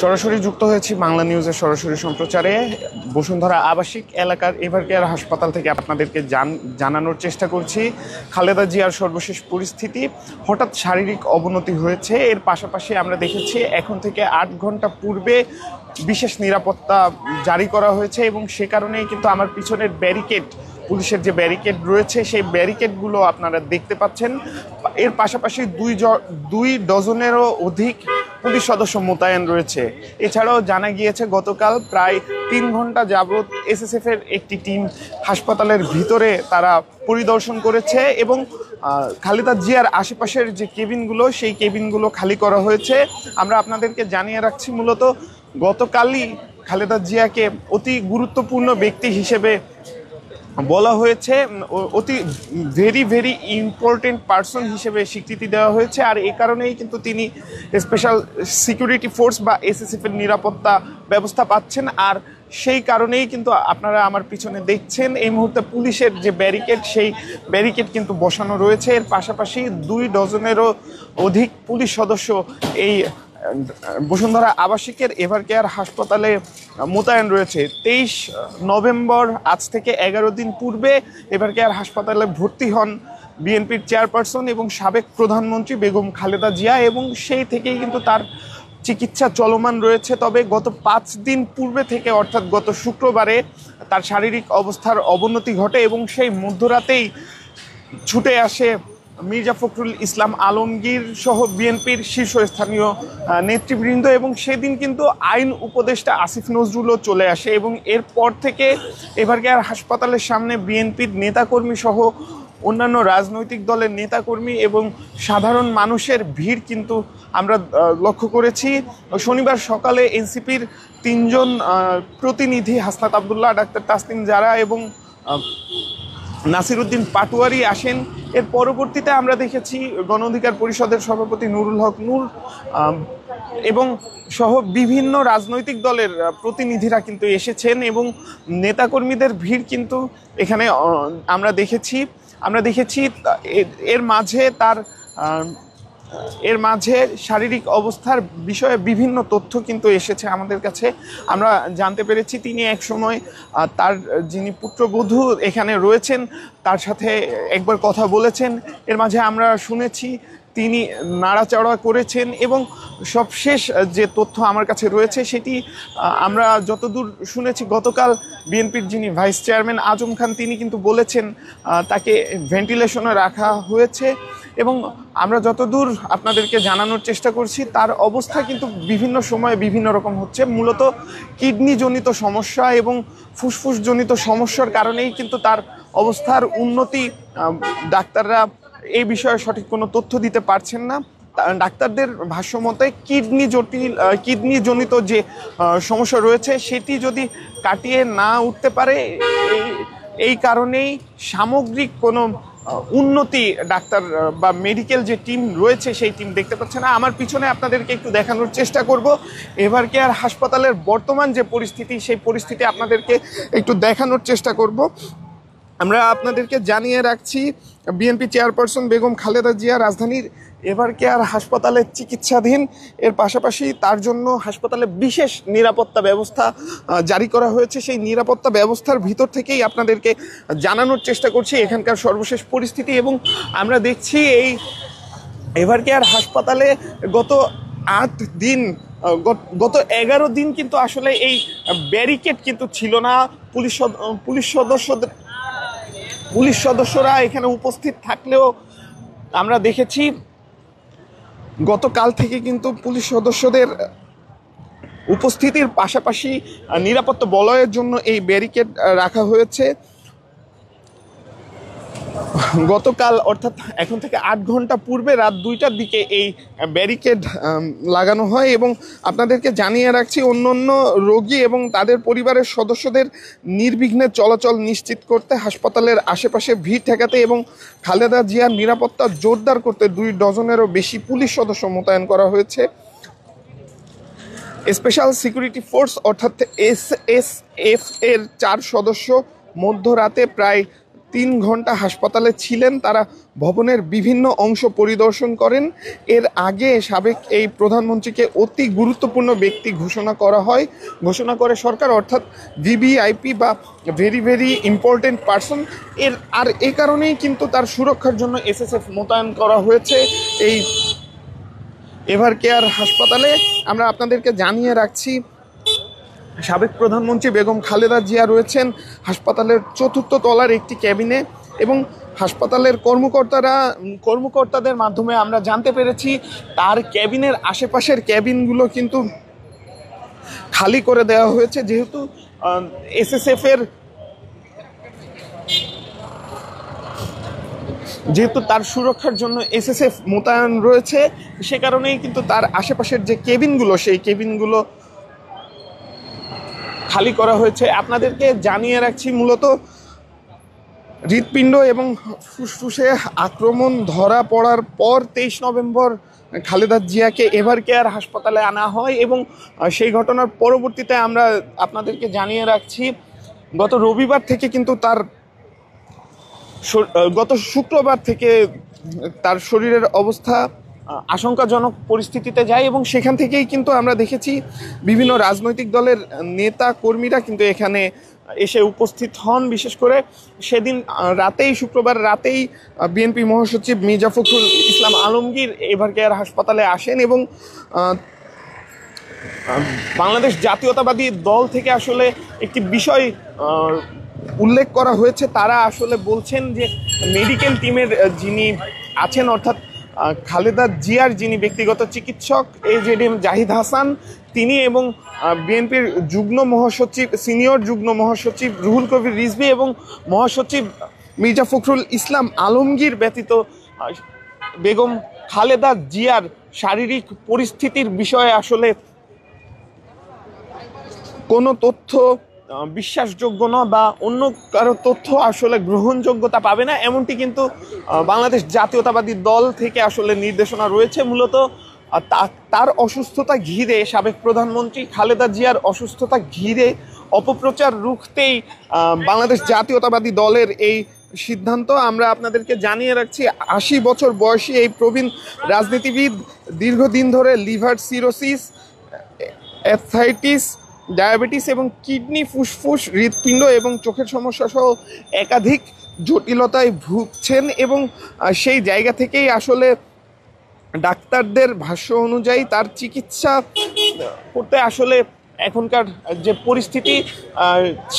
সরাসরি যুক্ত হয়েছি বাংলা নিউজের সরাসরি সম্প্রচারে বসুন্ধরা আবাসিক এলাকার এভারকেয়ার হাসপাতাল থেকে আপনাদেরকে জানানোর চেষ্টা করছি খালেদা জিয়ার সর্বশেষ পরিস্থিতি। হঠাৎ শারীরিক অবনতি হয়েছে, এর পাশাপাশি আমরা দেখেছি এখন থেকে 8 ঘন্টা পূর্বে বিশেষ নিরাপত্তা জারি করা হয়েছে এবং সে কারণেই কিন্তু আমার পিছনের ব্যারিকেড, পুলিশের যে ব্যারিকেড রয়েছে সেই ব্যারিকেডগুলো আপনারা দেখতে পাচ্ছেন। এর পাশাপাশি 2 ডজনেরও অধিক পুলিশ সদস্য মোতায়েন রয়েছে। এছাড়াও জানা গিয়েছে গতকাল প্রায় 3 ঘন্টা যাবৎ এসএসএফ এর একটি টিম হাসপাতালের ভিতরে তারা পরিদর্শন করেছে এবং খালেদা জিয়ার আশেপাশের যে কেবিনগুলো সেই কেবিনগুলো খালি করা হয়েছে। আমরা আপনাদেরকে জানিয়ে রাখছি, মূলত গতকালই খালেদা জিয়াকে অতি গুরুত্বপূর্ণ ব্যক্তি হিসেবে বলা হয়েছে, অতি ভেরি ইম্পর্টেন্ট পার্সন হিসেবে স্বীকৃতি দেওয়া হয়েছে। আর এই কারণেই কিন্তু তিনি স্পেশাল সিকিউরিটি ফোর্স বা এসএসএফ এর নিরাপত্তা ব্যবস্থা পাচ্ছেন। আর সেই কারণেই কিন্তু আপনারা আমার পিছনে দেখছেন এই মুহূর্তে পুলিশের যে ব্যারিকেড সেই ব্যারিকেড কিন্তু বসানো রয়েছে। এর পাশাপাশি 2 ডজনেরও অধিক পুলিশ সদস্য এই বসুন্ধরা আবাসিকের এভারকেয়ার হাসপাতালে মোতায়েন রয়েছে। 23 নভেম্বর আজ থেকে 11 দিন পূর্বে এভারকেয়ার হাসপাতালে ভর্তি হন বিএনপির চেয়ারপারসন এবং সাবেক প্রধানমন্ত্রী বেগম খালেদা জিয়া এবং সেই থেকেই কিন্তু তার চিকিৎসা চলমান রয়েছে। তবে গত 5 দিন পূর্বে থেকে অর্থাৎ গত শুক্রবারে তার শারীরিক অবস্থার অবনতি ঘটে এবং সেই মধ্যরাতেই ছুটে আসে মির্জা ফখরুল ইসলাম আলমগীর সহ বিএনপির শীর্ষস্থানীয় নেতৃবৃন্দ এবং সেদিন কিন্তু আইন উপদেষ্টা আসিফ নজরুলও চলে আসে এবং এরপর থেকে এভারকেয়ার হাসপাতালের সামনে বিএনপির নেতাকর্মী সহ অন্যান্য রাজনৈতিক দলের নেতাকর্মী এবং সাধারণ মানুষের ভিড় কিন্তু আমরা লক্ষ্য করেছি। শনিবার সকালে এনসিপির 3 জন প্রতিনিধি হাসনাত আবদুল্লাহ, ডাক্তার তাসনিম জারা এবং নাসিরউদ্দিন পাটোয়ারি আসেন। এর পরবর্তীতে আমরা দেখেছি গণ অধিকার পরিষদের সভাপতি নুরুল হক নূর এবং সহ বিভিন্ন রাজনৈতিক দলের প্রতিনিধিরা কিন্তু এসেছেন এবং নেতাকর্মীদের ভিড় কিন্তু এখানে আমরা দেখেছি। এর মাঝে শারীরিক অবস্থার বিষয়ে বিভিন্ন তথ্য কিন্তু এসেছে আমাদের কাছে। আমরা জানতে পেরেছি তিনি এক সময় তার যিনি পুত্রবধূ এখানে রয়েছেন তার সাথে একবার কথা বলেছেন। এর মাঝে আমরা শুনেছি তিনি নাড়াচাড়া করেছেন এবং সবশেষ যে তথ্য আমার কাছে রয়েছে সেটি আমরা যতদূর শুনেছি গতকাল বিএনপির যিনি ভাইস চেয়ারম্যান আজম খান তিনি কিন্তু বলেছেন তাকে ভেন্টিলেশনে রাখা হয়েছে এবং আমরা যতদূর আপনাদেরকে জানানোর চেষ্টা করছি তার অবস্থা কিন্তু বিভিন্ন সময়ে বিভিন্ন রকম হচ্ছে। মূলত কিডনিজনিত সমস্যা এবং ফুসফুসজনিত সমস্যার কারণেই কিন্তু তার অবস্থার উন্নতি, ডাক্তাররা এই বিষয়ে সঠিক কোনো তথ্য দিতে পারছেন না। ডাক্তারদের ভাষ্যমতে কিডনিজনিত যে সমস্যা রয়েছে সেটি যদি কাটিয়ে না উঠতে পারে এই কারণেই সামগ্রিক কোনো উন্নতি ডাক্তার বা মেডিকেল যে টিম রয়েছে সেই টিম দেখতে পাচ্ছে না। আমার পিছনে আপনাদেরকে একটু দেখানোর চেষ্টা করব এভারকেয়ার হাসপাতালের বর্তমান যে পরিস্থিতি সেই পরিস্থিতি আপনাদেরকে একটু দেখানোর চেষ্টা করব। আমরা আপনাদেরকে জানিয়ে রাখছি বিএনপি চেয়ারপারসন বেগম খালেদা জিয়া রাজধানীর এভারকেয়ার হাসপাতালে চিকিৎসাধীন। এর পাশাপাশি তার জন্য হাসপাতালে বিশেষ নিরাপত্তা ব্যবস্থা জারি করা হয়েছে। সেই নিরাপত্তা ব্যবস্থার ভিতর থেকেই আপনাদেরকে জানানোর চেষ্টা করছি এখানকার সর্বশেষ পরিস্থিতি এবং আমরা দেখছি এই এভারকেয়ার হাসপাতালে গত 8 দিন, গত 11 দিন কিন্তু আসলে এই ব্যারিকেড কিন্তু ছিল না। পুলিশ সদস্যরা এখানে উপস্থিত থাকলেও আমরা দেখেছি গতকাল থেকে কিন্তু পুলিশ সদস্যদের উপস্থিতির পাশাপাশি নিরাপত্তা বলয়ের জন্য এই ব্যারিকেড রাখা হয়েছে। গতকাল অর্থাৎ এখন থেকে 8 ঘন্টা পূর্বে রাত 2টার দিকে এই ব্যারিকেড লাগানো হয় এবং আপনাদেরকে জানিয়ে রাখছি অন্য রোগী এবং তাদের পরিবারের সদস্যদের নির্বিঘ্নে চলাচল নিশ্চিত করতে, হাসপাতালের আশেপাশে ভিড় ঠেকাতে এবং খালেদা জিয়ার নিরাপত্তা জোরদার করতে 2 ডজনেরও বেশি পুলিশ সদস্য মোতায়েন করা হয়েছে। স্পেশাল সিকিউরিটি ফোর্স অর্থাৎ এসএসএফ এর 4 সদস্য মধ্যরাতে প্রায় 3 ঘন্টা হাসপাতালে ছিলেন। তারা ভবনের বিভিন্ন অংশ পরিদর্শন করেন। এর আগে সাবেক এই প্রধানমন্ত্রীকে অতি গুরুত্বপূর্ণ ব্যক্তি ঘোষণা করে সরকার, অর্থাৎ ভিভিআইপি বা ভেরি ভেরি ইম্পর্টেন্ট পারসন। এই কারণেই কিন্তু তার সুরক্ষার জন্য এসএসএফ মোতায়েন করা হয়েছে এই এভার কেয়ার হাসপাতালে। আমরা আপনাদেরকে জানিয়ে রাখছি, সাবেক প্রধানমন্ত্রী বেগম খালেদা জিয়া রয়েছেন হাসপাতালের 4র্থ তলার একটি ক্যাবিনে, এবং হাসপাতালের কর্মকর্তাদের মাধ্যমে আমরা জানতে পেরেছি তার ক্যাবিনের আশেপাশের ক্যাবিনগুলো কিন্তু খালি করে দেওয়া হয়েছে, যেহেতু এসএসএফ এর তার সুরক্ষার জন্য এসএসএফ মোতায়েন রয়েছে। সে কারণেই কিন্তু তার আশেপাশের যে কেবিনগুলো, সেই কেবিনগুলো খালি করা হয়েছে। আপনাদেরকে জানিয়ে রাখছি, মূলত হৃৎপিণ্ড এবং ফুসফুসে আক্রমণ ধরা পড়ার পর 23 নভেম্বর খালেদা জিয়াকে এভার কেয়ার হাসপাতালে আনা হয়, এবং সেই ঘটনার পরবর্তীতে আমরা আপনাদেরকে জানিয়ে রাখছি গত শুক্রবার থেকে তার শরীরের অবস্থা আশঙ্কাজনক পরিস্থিতিতে যায়, এবং সেখান থেকেই কিন্তু আমরা দেখেছি বিভিন্ন রাজনৈতিক দলের নেতা কর্মীরা কিন্তু এখানে এসে উপস্থিত হন। বিশেষ করে সেদিন শুক্রবার রাতেই বিএনপি মহাসচিব মির্জা ফখরুল ইসলাম আলমগীর এভার কেয়ার হাসপাতালে আসেন, এবং বাংলাদেশ জাতীয়তাবাদী দল থেকে আসলে একটি বিষয় উল্লেখ করা হয়েছে। তারা আসলে বলছেন যে মেডিকেল টিমের যিনি আছেন, অর্থাৎ খালেদা জিয়ার যিনি ব্যক্তিগত চিকিৎসক এজেডিএম জাহিদ হাসান, তিনি এবং বিএনপির সিনিয়র যুগ্ম মহাসচিব রুহুল কবির রিজভী এবং মহাসচিব মির্জা ফখরুল ইসলাম আলমগীর ব্যতীত বেগম খালেদা জিয়ার শারীরিক পরিস্থিতির বিষয়ে আসলে কোনো তথ্য বিশ্বাসযোগ্য না, বা অন্য কারো তথ্য আসলে গ্রহণযোগ্যতা পাবে না, এমনটি কিন্তু বাংলাদেশ জাতীয়তাবাদী দল থেকে আসলে নির্দেশনা রয়েছে। মূলত তার অসুস্থতা ঘিরে, সাবেক প্রধানমন্ত্রী খালেদা জিয়ার অসুস্থতা ঘিরে অপপ্রচার রুখতেই বাংলাদেশ জাতীয়তাবাদী দলের এই সিদ্ধান্ত। আমরা আপনাদেরকে জানিয়ে রাখছি, 80 বছর বয়সী এই প্রবীণ রাজনীতিবিদ দীর্ঘদিন ধরে লিভার সিরোসিস, অ্যাথরাইটিস, ডায়াবেটিস এবং কিডনি, ফুসফুস, হৃৎপিণ্ড এবং চোখের সমস্যা সহ একাধিক জটিলতায় ভুগছেন, এবং সেই জায়গা থেকেই আসলে ডাক্তারদের ভাষ্য অনুযায়ী তার চিকিৎসা করতে আসলে এখনকার যে পরিস্থিতি,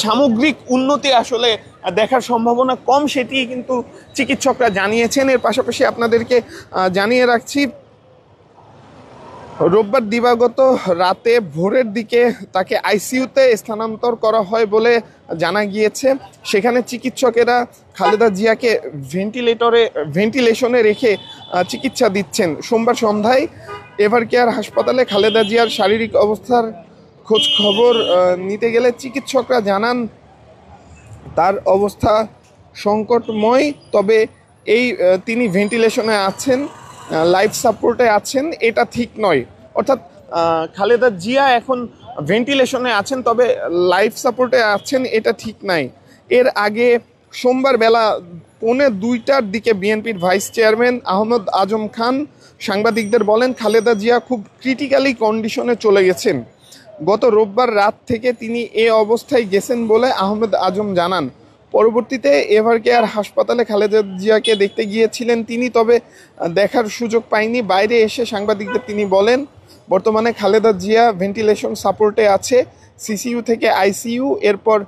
সামগ্রিক উন্নতি আসলে দেখার সম্ভাবনা কম, সেটি কিন্তু চিকিৎসকরা জানিয়েছেন। এর পাশাপাশি আপনাদেরকে জানিয়ে রাখছি, রোববার দিবাগত রাতে ভোরের দিকে তাকে আইসিইউতে স্থানান্তর করা হয় বলে জানা গিয়েছে। সেখানে চিকিৎসকেরা খালেদা জিয়াকে ভেন্টিলেশনে রেখে চিকিৎসা দিচ্ছেন। সোমবার সন্ধ্যায় এভার কেয়ার হাসপাতালে খালেদা জিয়ার শারীরিক অবস্থার খোঁজ খবর নিতে গেলে চিকিৎসকরা জানান তার অবস্থা সংকটময়, তবে তিনি ভেন্টিলেশনে আছেন, লাইফ সাপোর্টে আছেন, এটা ঠিক নয়। অর্থাৎ খালেদা জিয়া এখন ভেন্টিলেশনে আছেন, তবে লাইফ সাপোর্টে আছেন, এটা ঠিক নাই। এর আগে সোমবার বেলা 1:45টার দিকে বিএনপির ভাইস চেয়ারম্যান আহমদ আজম খান সাংবাদিকদের বলেন, খালেদা জিয়া খুব ক্রিটিক্যালি কন্ডিশনে চলে গেছেন। গত রোববার রাত থেকে তিনি এ অবস্থায় গেছেন বলে আহমদ আজম জানান। পরবর্তীতে এভার কেয়ার হাসপাতালে খালেদা জিয়াকে দেখতে গিয়েছিলেন তিনি, তবে দেখার সুযোগ পায়নি। বাইরে এসে সাংবাদিকদের তিনি বলেন, বর্তমানে খালেদা জিয়া ভেন্টিলেশন সাপোর্টে আছে, সিসিইউ থেকে আইসিইউ, এরপর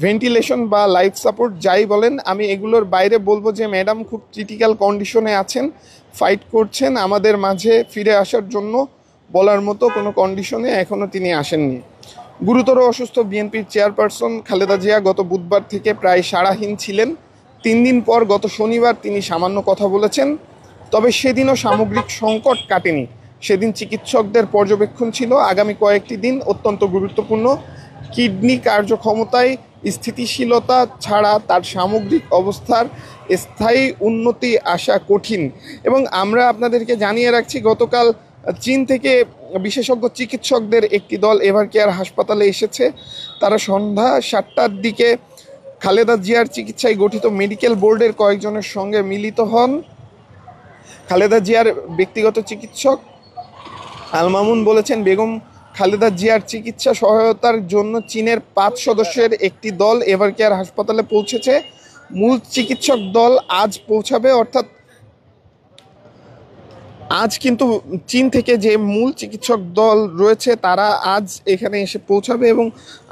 ভেন্টিলেশন বা লাইফ সাপোর্ট যাই বলেন, আমি এগুলোর বাইরে বলবো যে ম্যাডাম খুব ক্রিটিক্যাল কন্ডিশনে আছেন, ফাইট করছেন আমাদের মাঝে ফিরে আসার জন্য, বলার মতো কোনো কন্ডিশনে এখনও তিনি আসেননি। গুরুতর অসুস্থ বিএনপির চেয়ারপারসন খালেদা জিয়া গত বুধবার থেকে প্রায় সাড়াহীন ছিলেন। 3 দিন পর গত শনিবার তিনি সামান্য কথা বলেছেন, তবে সেদিনও সামগ্রিক সংকট কাটেনি। সেদিন চিকিৎসকদের পর্যবেক্ষণ ছিল আগামী কয়েকটি দিন অত্যন্ত গুরুত্বপূর্ণ। কিডনি কার্যক্ষমতায় স্থিতিশীলতা ছাড়া তার সামগ্রিক অবস্থার স্থায়ী উন্নতি আসা কঠিন। এবং আমরা আপনাদেরকে জানিয়ে রাখছি, গতকাল চীন থেকে বিশেষজ্ঞ চিকিৎসকদের একটি দল এভার কেয়ার হাসপাতালে এসেছে। তারা সন্ধ্যা 7টার দিকে খালেদা জিয়ার চিকিৎসায় গঠিত মেডিকেল বোর্ডের কয়েকজনের সঙ্গে মিলিত হন। খালেদা জিয়ার ব্যক্তিগত চিকিৎসক আল মামুন বলেছেন, বেগম খালেদা জিয়ার চিকিৎসা সহায়তার জন্য চীনের 5 সদস্যের একটি দল এভারকেয়ার হাসপাতালে পৌঁছেছে। মূল চিকিৎসক দল আজ পৌঁছাবে, অর্থাৎ আজ কিন্তু চীন থেকে যে মূল চিকিৎসক দল রয়েছে তারা আজ এখানে এসে পৌঁছাবে। এবং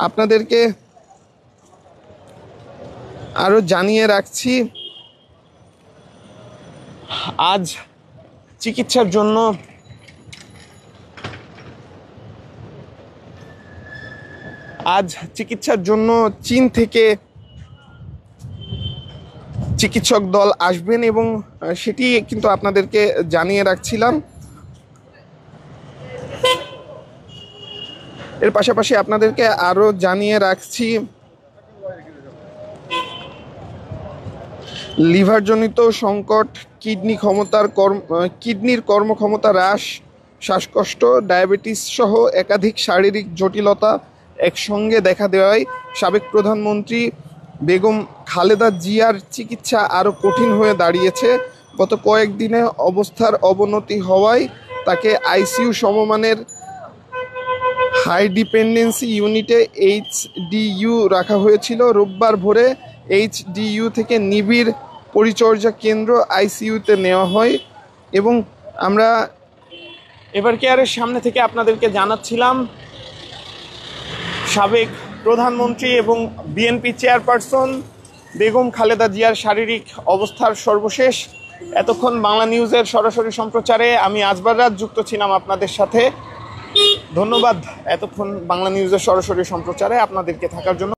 আপনাদেরকে আরও জানিয়ে রাখছি, আজ চিকিৎসার জন্য চীন থেকে চিকিৎসক দল আসবেন এবং সেটি কিন্তু আপনাদেরকে জানিয়ে রাখছিলাম। এর পাশাপাশি আপনাদেরকে আরো জানিয়ে রাখছি, লিভারজনিত সংকট, কিডনির কর্মক্ষমতা হ্রাস, শ্বাসকষ্ট, ডায়াবেটিস সহ একাধিক শারীরিক জটিলতা একসঙ্গে দেখা দেওয়ায় সাবেক প্রধানমন্ত্রী বেগম খালেদা জিয়ার চিকিৎসা আরও কঠিন হয়ে দাঁড়িয়েছে। গত কয়েকদিনে অবস্থার অবনতি হওয়ায় তাকে আইসিইউ সমমানের হাই ডিপেন্ডেন্সি ইউনিটে HDU রাখা হয়েছিল। রোববার ভোরে HDU থেকে নিবিড় পরিচর্যা কেন্দ্র ICUতে নেওয়া হয়। এবং আমরা এভারকেয়ারের সামনে থেকে আপনাদেরকে জানাচ্ছিলাম, সাবেক প্রধানমন্ত্রী এবং বিএনপি চেয়ারপারসন বেগম খালেদা জিয়ার শারীরিক অবস্থার সর্বশেষ। এতক্ষণ বাংলা নিউজের সরাসরি সম্প্রচারে আমি আজবার রাত যুক্ত ছিলাম আপনাদের সাথে। ধন্যবাদ এতক্ষণ বাংলা নিউজের সরাসরি সম্প্রচারে আপনাদেরকে থাকার জন্য।